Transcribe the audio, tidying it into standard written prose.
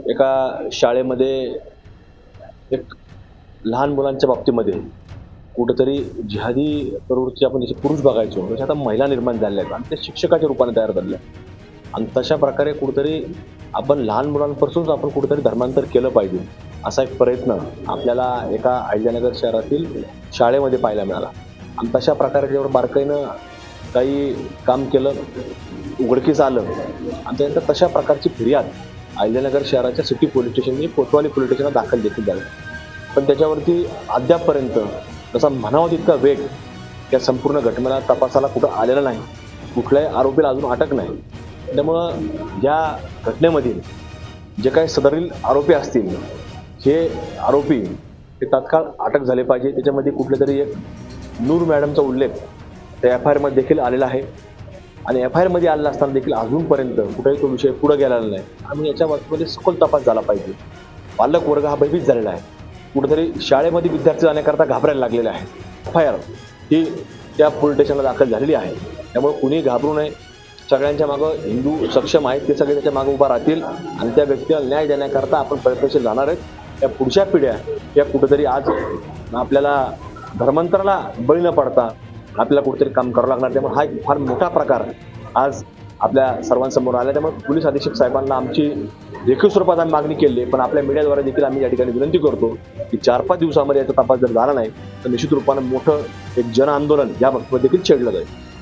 एका शाळेमध्ये एक लहान मुलांच्या बाबतीमध्ये कुठेतरी जिहादी प्रवृत्ती आपण जसे पुरुष बघायचो तसे आता महिला निर्माण झाल्या आहेत आणि त्या शिक्षकाच्या रूपाने तयार झाल्या आणि तशा प्रकारे कुठेतरी आपण लहान मुलांपासूनच आपण कुठेतरी धर्मांतर केलं पाहिजे असा एक प्रयत्न आपल्याला एका अहिल्यानगर शहरातील शाळेमध्ये पाहायला मिळाला आणि तशा प्रकारे त्यावर बारकाईनं काही काम केलं उघडकीस आलं आणि त्यानंतर तशा प्रकारची फिर्याद अहिल्यानगर शहराच्या सिटी पोलीस स्टेशनने कोतवाली पोलीस स्टेशनला दाखल देखील झाली पण त्याच्यावरती अद्यापपर्यंत तसा म्हणावा तितका वेग या संपूर्ण घटनेला तपासाला कुठं आलेला नाही कुठल्याही आरोपीला अजून अटक नाही त्यामुळं या घटनेमधील जे काही सदरील आरोपी असतील हे आरोपी हे तात्काळ अटक झाले पाहिजे त्याच्यामध्ये कुठले तरी एक नूर मॅडमचा उल्लेख त्या एफ आय आरमध्ये देखील आलेला आहे आणि एफ आय आरमध्ये आलेला असताना देखील अजूनपर्यंत कुठेही तो विषय पुढे गेलेला नाही आणि याच्या बाबतीमध्ये सखोल तपास झाला पाहिजे पालक वर्ग हा भयभीत झालेला आहे कुठेतरी शाळेमध्ये विद्यार्थी जाण्याकरता घाबरायला लागलेले आहे एफ आय आर ही त्या पोलीस स्टेशनला दाखल झालेली आहे त्यामुळे कुणी घाबरू नये सगळ्यांच्या मागं हिंदू सक्षम आहेत ते सगळे त्याच्या मागं उभा राहतील आणि त्या व्यक्तीला न्याय देण्याकरता आपण प्रयत्नशील जाणार आहेत या पुढच्या पिढ्या या कुठेतरी आज आपल्याला धर्मांतराला बळी न पडता आपल्याला कुठेतरी काम करावं लागणार त्यामुळे हा एक फार मोठा प्रकार आज आपल्या सर्वांसमोर आला त्यामुळे पोलीस अधीक्षक साहेबांना आमची लेखी स्वरूपात आम्ही मागणी केली आहे पण आपल्या मीडियाद्वारे देखील आम्ही या ठिकाणी विनंती करतो की 4-5 दिवसामध्ये याचा तपास जर झाला नाही तर निश्चित रूपानं मोठं एक जन आंदोलन या बाबतीत देखील छेडलं जाईल